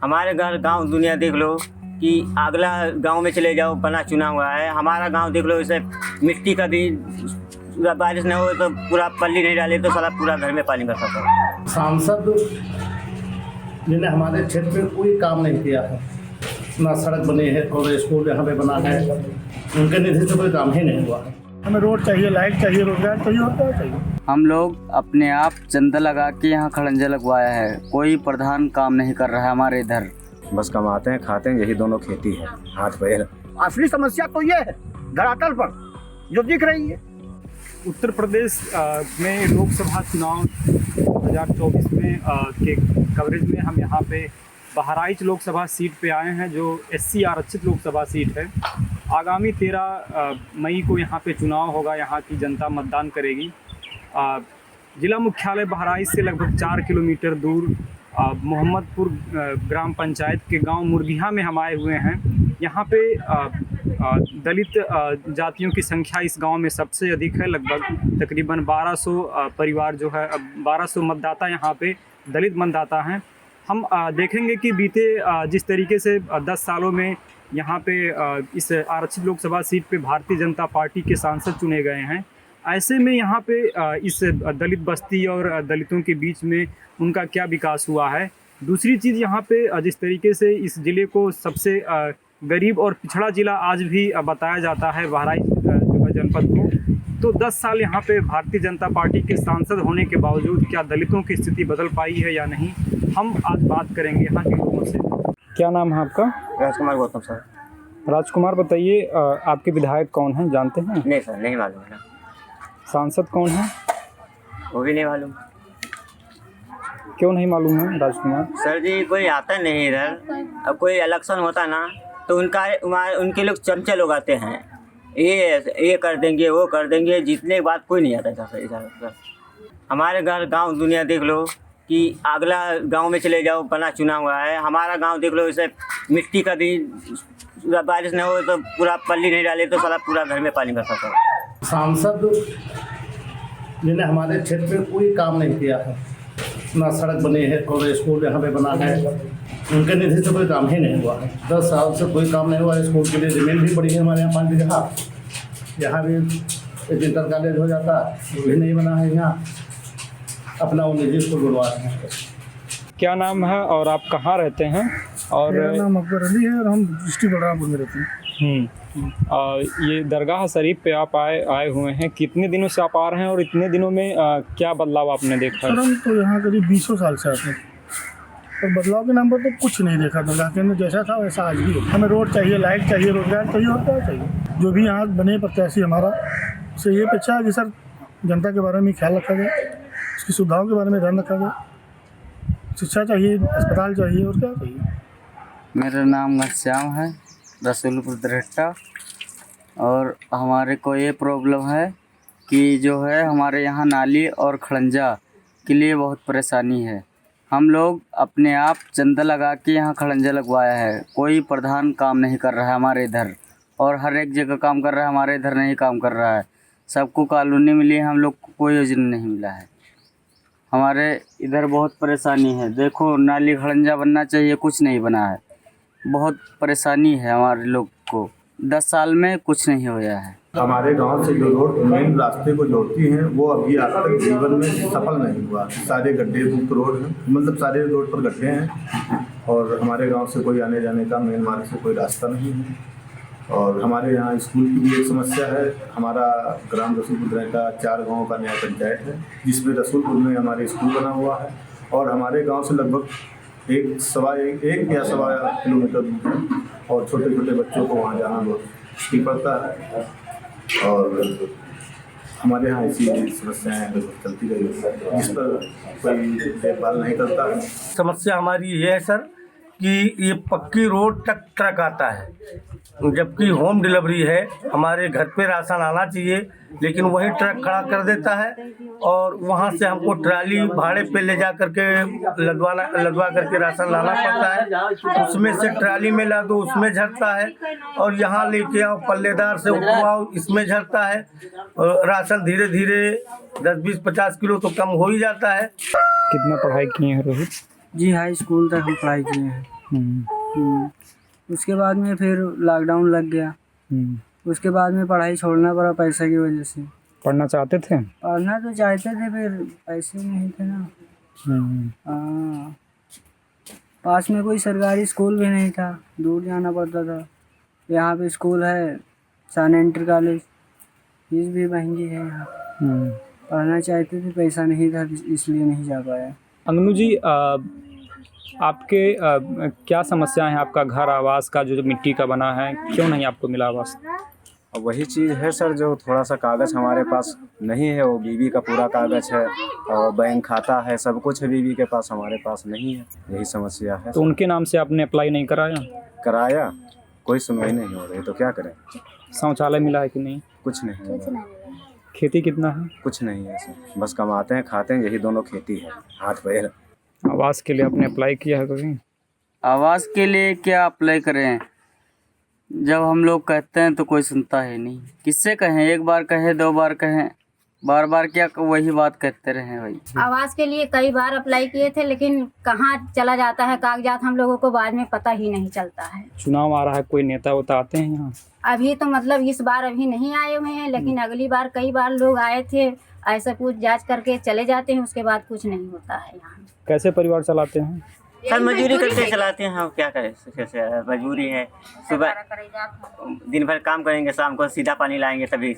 हमारे घर गांव दुनिया देख लो कि अगला गांव में चले जाओ बना चुना हुआ है। हमारा गांव देख लो, इसे मिट्टी का भी बारिश न हो तो पूरा पल्ली नहीं डाले तो सारा पूरा घर में पानी भर सकता है। सांसद जिन्हें हमारे क्षेत्र में कोई काम नहीं किया है, ना सड़क बनी है और स्कूल यहाँ पे बना है, उनके निधि से कोई काम ही नहीं हुआ है। हमें रोड चाहिए, लाइट चाहिए, रोजगार चाहिए और क्या चाहिए। हम लोग अपने आप चंदा लगा के यहाँ खड़ंजा लगवाया है, कोई प्रधान काम नहीं कर रहा है हमारे इधर। बस कमाते हैं खाते हैं, यही दोनों खेती है, हाथ पैर। असली समस्या तो ये है धरातल पर जो दिख रही है। उत्तर प्रदेश में लोकसभा चुनाव 2024 में के कवरेज में हम यहाँ पे बहराइच लोकसभा सीट पे आए हैं, जो SC आरक्षित लोकसभा सीट है। आगामी 13 मई को यहाँ पे चुनाव होगा, यहाँ की जनता मतदान करेगी। जिला मुख्यालय बहराइच से लगभग 4 किलोमीटर दूर मोहम्मदपुर ग्राम पंचायत के गांव मुर्गिया में हम आए हुए हैं। यहाँ पे दलित जातियों की संख्या इस गांव में सबसे अधिक है। लगभग तकरीबन 1200 परिवार जो है, 1200 मतदाता यहाँ पे दलित मतदाता हैं। हम देखेंगे कि बीते जिस तरीके से 10 सालों में यहाँ पे इस आरक्षित लोकसभा सीट पे भारतीय जनता पार्टी के सांसद चुने गए हैं, ऐसे में यहाँ पे इस दलित बस्ती और दलितों के बीच में उनका क्या विकास हुआ है। दूसरी चीज़, यहाँ पे जिस तरीके से इस ज़िले को सबसे गरीब और पिछड़ा ज़िला आज भी बताया जाता है बहराइच जो है जनपद को, तो 10 साल यहाँ पे भारतीय जनता पार्टी के सांसद होने के बावजूद क्या दलितों की स्थिति बदल पाई है या नहीं, हम आज बात करेंगे यहाँ के लोगों से। क्या नाम है आपका? राजकुमार गौतम सर। राजकुमार, बताइए आपके विधायक कौन हैं, जानते हैं? नहीं सर, नहीं मालूम है। सांसद कौन है? वो भी नहीं मालूम। क्यों नहीं मालूम है राजकुमार? सर जी, कोई आता नहीं इधर। अब कोई इलेक्शन होता ना तो उनके लोग चमचे लोग आते हैं, ये कर देंगे, वो कर देंगे, जीतने के बाद कोई नहीं आता सर। हमारे घर गांव दुनिया देख लो कि अगला गांव में चले जाओ बना चुना हुआ है। हमारा गांव देख लो, इसे मिट्टी का भी बारिश न हो तो पूरा पल्ली नहीं डाले तो सारा पूरा घर में पानी भर सकता है। सांसद जिन्हें हमारे क्षेत्र में कोई काम नहीं किया है, ना सड़क बनी है और स्कूल यहाँ पे बना है, उनके निधि से कोई काम ही नहीं हुआ है। 10 साल से कोई काम नहीं हुआ। स्कूल के लिए ज़मीन भी पड़ी है हमारे यहाँ 5 बीघा, यहाँ भी एक इंटर कॉलेज हो जाता, वो भी नहीं बना है। यहाँ अपना वो निजी स्कूल बनवा रहे हैं। क्या नाम है और आप कहाँ रहते हैं? और मेरा नाम अकबर अली है और हम डिस्ट्रिक्ट बलरामपुर में रहते हैं। ये दरगाह शरीफ पे आप आए हुए हैं, कितने दिनों से आप आ रहे हैं और इतने दिनों में क्या बदलाव आपने देखा? सर, हम तो यहाँ करीब 20 साल से आते हैं और बदलाव के नाम पर तो कुछ नहीं देखा। दरगाह के अंदर जैसा था वैसा आज भी है। हमें रोड चाहिए, लाइट चाहिए, रोजगार चाहिए और क्या चाहिए। जो भी यहाँ बने प्रत्याशी हमारा, उससे ये अपेक्षा है कि सर जनता के बारे में ख्याल रखा जाए, उसकी सुविधाओं के बारे में ध्यान रखा जाए, शिक्षा चाहिए, अस्पताल चाहिए और क्या चाहिए। मेरा नाम घनश्याम है, रसूलपुर दरहट्टा। और हमारे को ये प्रॉब्लम है कि जो है हमारे यहाँ नाली और खड़ंजा के लिए बहुत परेशानी है। हम लोग अपने आप चंदा लगा के यहाँ खड़ंजा लगवाया है, कोई प्रधान काम नहीं कर रहा है हमारे इधर, और हर एक जगह काम कर रहा है, हमारे इधर नहीं काम कर रहा है। सबको कॉलोनी मिली, हम लोग को कोई योजना नहीं मिला है। हमारे इधर बहुत परेशानी है। देखो, नाली खड़ंजा बनना चाहिए, कुछ नहीं बना है। बहुत परेशानी है हमारे लोग को। 10 साल में कुछ नहीं होया है। हमारे गांव से जो रोड मेन रास्ते को जोड़ती हैं वो अभी आज तक जीवन में सफल नहीं हुआ। सारे गड्ढे मुक्त रोड हैं, मतलब सारे रोड पर गड्ढे हैं और हमारे गांव से कोई आने जाने का मेन मार्ग से कोई रास्ता नहीं है। और हमारे यहाँ स्कूल की भी एक समस्या है। हमारा ग्राम रसूलपुर दरहट्टा 4 गाँव का नया पंचायत है, जिसमें रसूलपुर में हमारे स्कूल बना हुआ है और हमारे गाँव से लगभग 1 या सवा किलोमीटर दूर है और छोटे छोटे बच्चों को वहाँ जाना बहुत मुश्किल पड़ता है। और हमारे यहाँ ऐसी समस्याएं चलती रही है जिस पर कोई देखभाल नहीं करता है। समस्या हमारी ये है सर कि ये पक्की रोड तक ट्रक आता है, जबकि होम डिलीवरी है। हमारे घर पे राशन आना चाहिए, लेकिन वही ट्रक खड़ा कर देता है और वहाँ से हमको ट्राली भाड़े पे ले जा करके लदवा करके राशन लाना पड़ता है। उसमें से ट्राली में ला दो, उसमें झरता है, और यहाँ लेके आओ पल्लेदार से उठवाओ, इसमें झरता है। राशन धीरे धीरे 10-20-50 किलो तो कम हो ही जाता है। कितना पढ़ाई किए हैं रोहित? जी हाई स्कूल तक हम पढ़ाई किए हैं। उसके बाद में फिर लॉकडाउन लग गया। उसके बाद में पढ़ाई छोड़ना पड़ा पैसे की वजह से। पढ़ना चाहते थे? पढ़ना तो चाहते थे, फिर पैसे नहीं थे ना। हाँ, पास में कोई सरकारी स्कूल भी नहीं था, दूर जाना पड़ता था। यहाँ पे स्कूल है सन इंटर कॉलेज, फीस भी महंगी है यहाँ। पढ़ना चाहते थे, पैसा नहीं था, इसलिए नहीं जा पाया। अंगनू जी, आपके क्या समस्या है? आपका घर आवास का जो मिट्टी का बना है, क्यों नहीं आपको मिला आवास? अब वही चीज़ है सर, जो थोड़ा सा कागज़ हमारे पास नहीं है, वो बीवी का पूरा कागज़ है और बैंक खाता है, सब कुछ है बीवी के पास, हमारे पास नहीं है। यही समस्या है। तो उनके नाम से आपने अप्लाई नहीं कराया? कराया, कोई सुनवाई नहीं हो रही, तो क्या करें? शौचालय मिला है कि नहीं? कुछ नहीं है। खेती कितना है? कुछ नहीं है सर, बस कमाते हैं खाते हैं, यही दोनों खेती है, हाथ पैर। आवास के लिए आपने अप्लाई किया है कभी? आवास के लिए क्या अप्लाई करें? जब हम लोग कहते हैं तो कोई सुनता है नहीं। किससे कहें? एक बार कहें, 2 बार कहें, बार बार क्या वही बात कहते रहे भाई। आवास के लिए कई बार अप्लाई किए थे, लेकिन कहाँ चला जाता है कागजात, हम लोगों को बाद में पता ही नहीं चलता है। चुनाव आ रहा है, कोई नेता वोता आते हैं यहाँ? अभी तो मतलब इस बार अभी नहीं आए हुए हैं, लेकिन अगली बार कई बार लोग आए थे, ऐसा पूछ जांच करके चले जाते हैं, उसके बाद कुछ नहीं होता है यहाँ। कैसे परिवार चलाते हैं? सर मजदूरी करके चलाते हैं हम, क्या करें, कैसे मजबूरी है। सुबह दिन भर काम करेंगे, शाम को सीधा पानी लाएंगे, तभी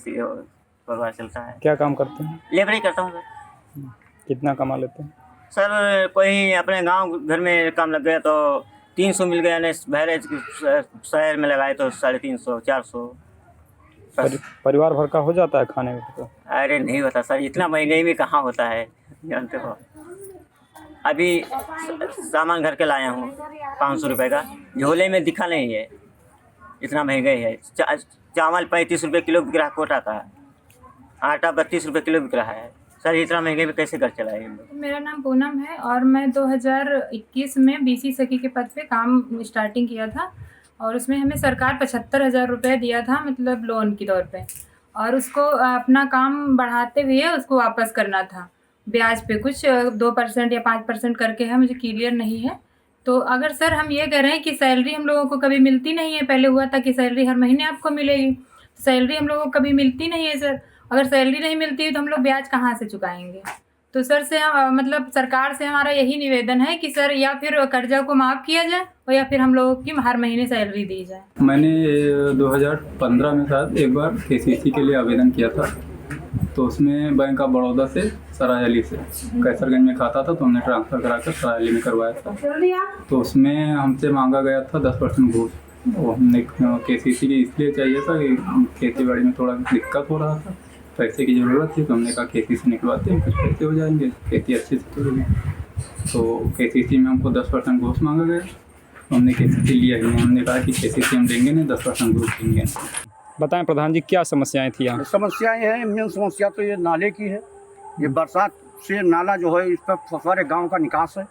परिवार चलता है। क्या काम करते हैं? लेबरी करता हूँ सर। कितना कमा लेते हैं? सर कोई अपने गांव घर में काम लग गया तो 300 मिल गया, नहीं बहरे शहर में लगाए तो 350 400। परिवार भर का हो जाता है खाने का? अरे नहीं होता सर, इतना महंगाई में कहाँ होता है, जानते हो। अभी सामान घर के लाया हूँ 500 रुपये का, झोले में दिखा नहीं है, इतना महंगाई है। चावल 35 रुपये किलो बिक रहा है कोटा का, आटा 32 रुपये किलो बिक रहा है। सर इतना महंगे में कैसे घर चलाए? मेरा नाम पूनम है और मैं 2021 में BC सखी के पद पे काम स्टार्टिंग किया था, और उसमें हमें सरकार 75,000 रुपये दिया था, मतलब लोन के तौर पे, और उसको अपना काम बढ़ाते हुए उसको वापस करना था ब्याज पे, कुछ 2% या 5% करके है, मुझे क्लियर नहीं है। तो अगर सर हम ये कह रहे हैं कि सैलरी हम लोगों को कभी मिलती नहीं है, पहले हुआ था कि सैलरी हर महीने आपको मिलेगी, तो सैलरी हम लोगों को कभी मिलती नहीं है सर। अगर सैलरी नहीं मिलती है तो हम लोग ब्याज कहाँ से चुकाएंगे? तो सर से मतलब सरकार से हमारा यही निवेदन है कि सर या फिर कर्जा को माफ़ किया जाए और या फिर हम लोगों की हर महीने सैलरी दी जाए। मैंने 2015 में शायद एक बार KCC के लिए आवेदन किया था, तो उसमें बैंक ऑफ बड़ौदा से सरायली से कैसरगंज में खाता था, तो हमने ट्रांसफ़र करा कर सरायली में करवाया था। तो उसमें हमसे मांगा गया था 10% घूस। वो हमने KCC की इसलिए चाहिए था कि खेती बाड़ी में थोड़ा दिक्कत हो रहा था, पैसे की ज़रूरत थी, तो हमने कहा KCC निकलवाते हैं, कुछ पैसे हो जाएंगे, खेती अच्छे से होगी। तो KCC में हमको 10% घूस मांगा गया, तो हमने KCC लिया ही नहीं। हमने कहा कि KCC हम देंगे नहीं, 10% घूस देंगे। बताएं प्रधान जी, क्या समस्याएं थी यहाँ? समस्याएं हैं, मेन समस्या तो ये नाले की है। ये बरसात से नाला जो है, इस पर सारे गाँव का निकास है,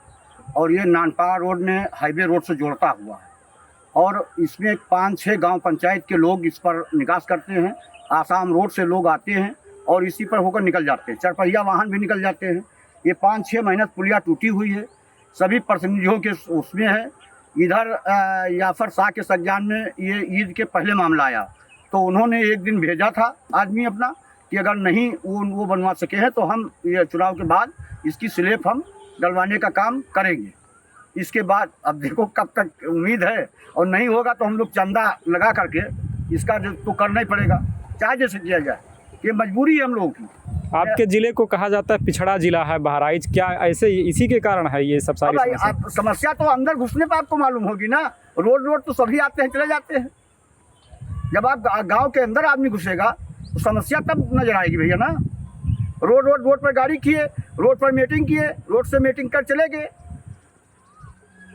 और ये नानपाड़ा रोड में हाईवे रोड से जोड़ता हुआ है, और इसमें 5-6 गाँव पंचायत के लोग इस पर निकास करते हैं। आसाम रोड से लोग आते हैं और इसी पर होकर निकल जाते हैं, 4 पहिया वाहन भी निकल जाते हैं। ये 5-6 महीने पुलिया टूटी हुई है, सभी प्रतिनिधियों के उसमें है। इधर याफर शाह के सज्जान में ये ईद के पहले मामला आया, तो उन्होंने एक दिन भेजा था आदमी अपना कि अगर नहीं वो बनवा सके हैं तो हम ये चुनाव के बाद इसकी स्लेब हम डलवाने का काम करेंगे। इसके बाद अब देखो कब तक उम्मीद है, और नहीं होगा तो हम लोग चंदा लगा करके इसका जो तो करना ही पड़ेगा, चाहे जैसे किया जाए, ये मजबूरी है हम लोगों की। आपके ज़िले को कहा जाता है पिछड़ा जिला है बहराइच, क्या ऐसे इसी के कारण है ये सब सारी समस्या? समस्या तो अंदर घुसने पर आपको मालूम होगी ना, रोड तो सभी आते हैं चले जाते हैं। जब आप गांव के अंदर आदमी घुसेगा तो समस्या तब नजर आएगी भैया ना। रोड पर गाड़ी किए, रोड पर मीटिंग किए, रोड से मीटिंग कर चले गए,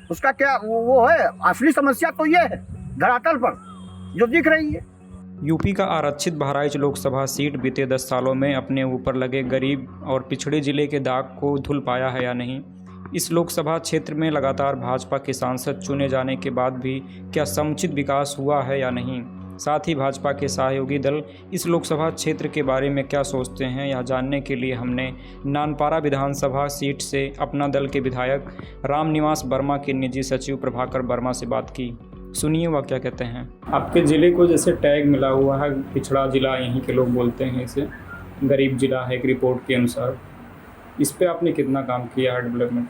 उसका क्या वो है? असली समस्या तो ये है धरातल पर जो दिख रही है। यूपी का आरक्षित बहराइच लोकसभा सीट बीते 10 सालों में अपने ऊपर लगे गरीब और पिछड़े जिले के दाग को धुल पाया है या नहीं? इस लोकसभा क्षेत्र में लगातार भाजपा के सांसद चुने जाने के बाद भी क्या समुचित विकास हुआ है या नहीं? साथ ही भाजपा के सहयोगी दल इस लोकसभा क्षेत्र के बारे में क्या सोचते हैं, यह जानने के लिए हमने नानपारा विधानसभा सीट से अपना दल के विधायक रामनिवास वर्मा के निजी सचिव प्रभाकर वर्मा से बात की। सुनिए वह क्या कहते हैं। आपके ज़िले को जैसे टैग मिला हुआ है, पिछड़ा ज़िला यहीं के लोग बोलते हैं, इसे गरीब ज़िला है एक रिपोर्ट के अनुसार, इस पे आपने कितना काम किया है डेवलपमेंट?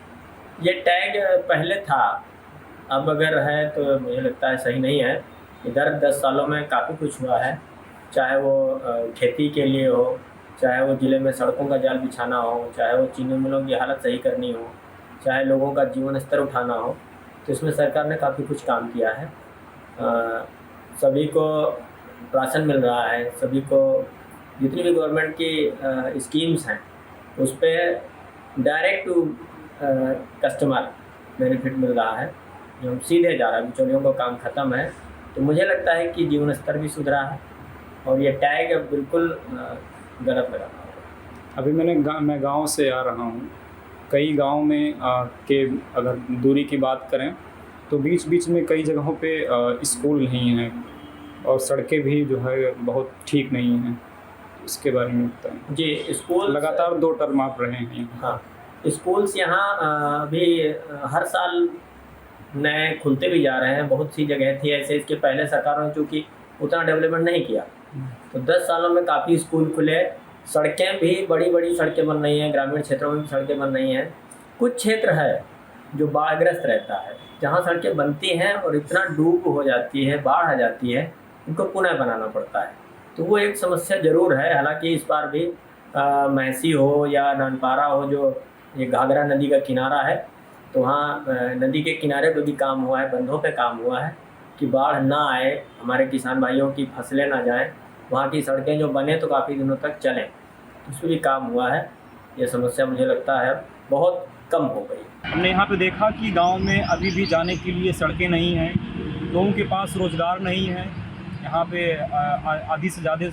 ये टैग पहले था, अब अगर है तो मुझे लगता है सही नहीं है। इधर 10 सालों में काफ़ी कुछ हुआ है, चाहे वो खेती के लिए हो, चाहे वो ज़िले में सड़कों का जाल बिछाना हो, चाहे वो चीनी मिलों की हालत सही करनी हो, चाहे लोगों का जीवन स्तर उठाना हो, तो इसमें सरकार ने काफ़ी कुछ काम किया है। सभी को राशन मिल रहा है, सभी को जितनी भी गवर्नमेंट की स्कीम्स हैं उस पर डायरेक्ट टू कस्टमर बेनिफिट मिल रहा है, जो सीधे जा रहा है, बिचौलियों का काम ख़त्म है। तो मुझे लगता है कि जीवन स्तर भी सुधरा है और ये टैग बिल्कुल गलत लगा। अभी मैं गांव से आ रहा हूं, कई गांव में के अगर दूरी की बात करें तो बीच बीच में कई जगहों पे स्कूल नहीं है और सड़कें भी जो है बहुत ठीक नहीं हैं। इसके बारे में बताएं। जी, स्कूल लगातार 2 टर्म आप रहे हैं। हाँ, स्कूल्स यहाँ अभी हर साल नए खुलते भी जा रहे हैं। बहुत सी जगह थी ऐसे, इसके पहले सरकारों ने चूँकि उतना डेवलपमेंट नहीं किया, तो 10 सालों में काफ़ी स्कूल खुले, सड़कें भी बड़ी बड़ी सड़कें बन रही हैं, ग्रामीण क्षेत्रों में भी सड़कें बन रही हैं। कुछ क्षेत्र है जो बाढ़ग्रस्त रहता है, जहाँ सड़कें बनती हैं और इतना डूब हो जाती है, बाढ़ आ जाती है, उनको पुनः बनाना पड़ता है। तो वो एक समस्या ज़रूर है। हालांकि इस बार भी महसी हो या नानपारा हो, जो ये घाघरा नदी का किनारा है, तो वहाँ नदी के किनारे पे भी काम हुआ है, बंधों पे काम हुआ है कि बाढ़ ना आए, हमारे किसान भाइयों की फसलें ना जाएं, वहाँ की सड़कें जो बने तो काफ़ी दिनों तक चलें, उस पर भी काम हुआ है। ये समस्या मुझे लगता है बहुत कम हो गई। हमने यहाँ पे देखा कि गांव में अभी भी जाने के लिए सड़कें नहीं हैं, लोगों के पास रोज़गार नहीं है। यहाँ पे आधी से ज़्यादा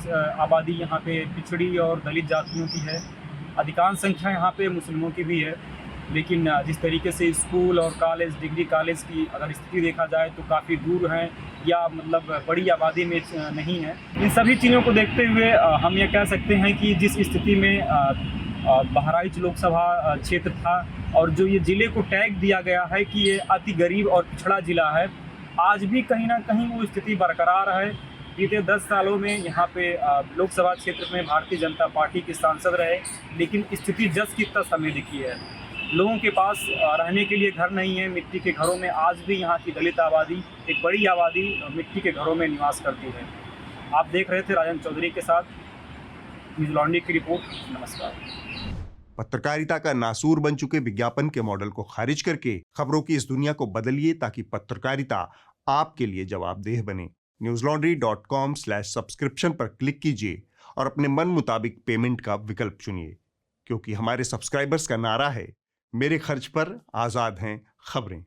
आबादी यहाँ पे पिछड़ी और दलित जातियों की है, अधिकांश संख्या यहाँ पे मुस्लिमों की भी है। लेकिन जिस तरीके से स्कूल और कॉलेज, डिग्री कॉलेज की अगर स्थिति देखा जाए तो काफ़ी दूर हैं या मतलब बड़ी आबादी में नहीं है। इन सभी चीज़ों को देखते हुए हम ये कह सकते हैं कि जिस स्थिति में बहराइच लोकसभा क्षेत्र था और जो ये ज़िले को टैग दिया गया है कि ये अति गरीब और पिछड़ा ज़िला है, आज भी कहीं ना कहीं वो स्थिति बरकरार है। बीते 10 सालों में यहाँ पे लोकसभा क्षेत्र में भारतीय जनता पार्टी के सांसद रहे, लेकिन स्थिति जस की तस हमें दिखी है। लोगों के पास रहने के लिए घर नहीं है, मिट्टी के घरों में आज भी यहाँ की दलित आबादी, एक बड़ी आबादी मिट्टी के घरों में निवास करती है। आप देख रहे थे राजन चौधरी के साथ न्यूज़ लॉन्ड्री की रिपोर्ट। नमस्कार। पत्रकारिता का नासूर बन चुके विज्ञापन के मॉडल को खारिज करके खबरों की इस दुनिया को बदलिए ताकि पत्रकारिता आपके लिए जवाबदेह बने। newslaundry.com/subscription पर क्लिक कीजिए और अपने मन मुताबिक पेमेंट का विकल्प चुनिए, क्योंकि हमारे सब्सक्राइबर्स का नारा है, मेरे खर्च पर आजाद हैं खबरें।